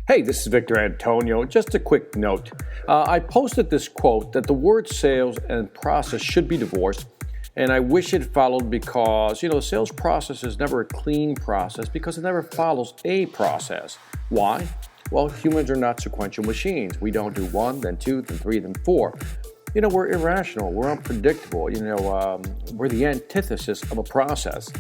Hey, this is Victor Antonio. Just a quick note. I posted this quote that the word sales and process should be divorced, and I wish it followed because, the sales process is never a clean process because it never follows a process. Why? Well, humans are not sequential machines. We don't do one, then two, then three, then four. We're irrational. We're unpredictable. We're the antithesis of a process.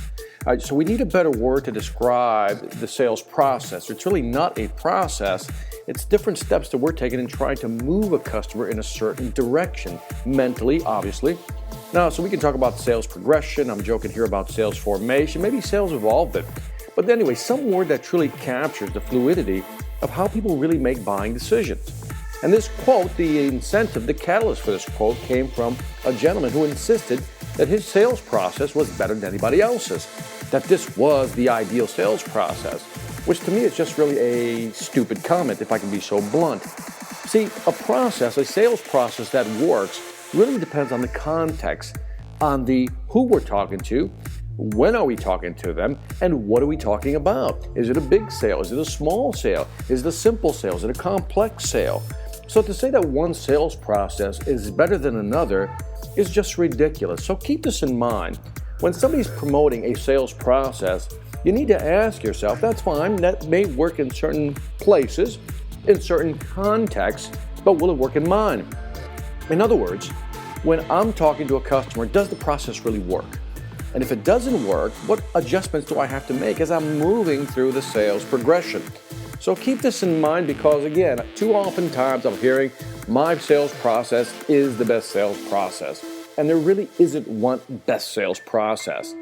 So we need a better word to describe the sales process. It's really not a process. It's different steps that we're taking in trying to move a customer in a certain direction, mentally, obviously. Now, so we can talk about sales progression. I'm joking here about sales formation, maybe sales evolvement. But anyway, some word that truly captures the fluidity of how people really make buying decisions. And this quote, the catalyst for this quote came from a gentleman who insisted that his sales process was better than anybody else's, that this was the ideal sales process, which to me is just really a stupid comment, if I can be so blunt. See, a sales process that works really depends on the context, on the who we're talking to, when are we talking to them, and what are we talking about? Is it a big sale? Is it a small sale? Is it a simple sale? Is it a complex sale? So to say that one sales process is better than another is just ridiculous. So keep this in mind. When somebody's promoting a sales process, you need to ask yourself, that's fine, that may work in certain places, in certain contexts, but will it work in mine? In other words, when I'm talking to a customer, does the process really work? And if it doesn't work, what adjustments do I have to make as I'm moving through the sales progression? So keep this in mind because, again, too often times I'm hearing my sales process is the best sales process. And there really isn't one best sales process.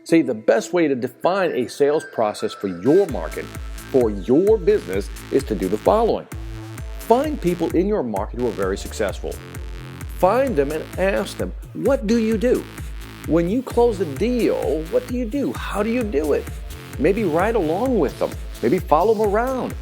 See, the best way to define a sales process for your market, for your business, is to do the following. Find people in your market who are very successful. Find them and ask them, what do you do? When you close a deal, what do you do? How do you do it? Maybe ride along with them. Maybe follow them around.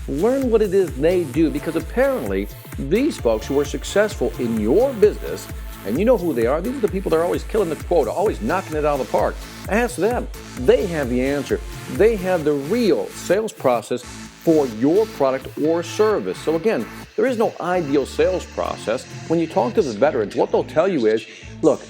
Learn what it is they do because apparently these folks who are successful in your business, and you know who they are, these are the people that are always killing the quota, always knocking it out of the park. Ask them. They have the answer. They have the real sales process for your product or service. So again, there is no ideal sales process. When you talk to the veterans, what they'll tell you is, look,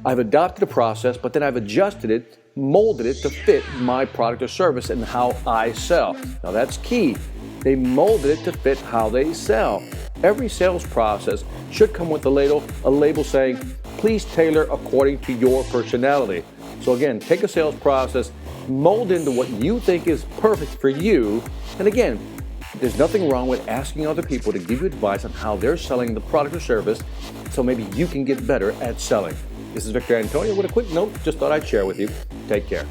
I've adopted a process, but then I've adjusted it, molded it to fit my product or service and how I sell. Now that's key. They molded it to fit how they sell. Every sales process should come with a label saying, please tailor according to your personality. So again, take a sales process, mold into what you think is perfect for you. And again, there's nothing wrong with asking other people to give you advice on how they're selling the product or service so maybe you can get better at selling. This is Victor Antonio with a quick note just thought I'd share with you. Take care.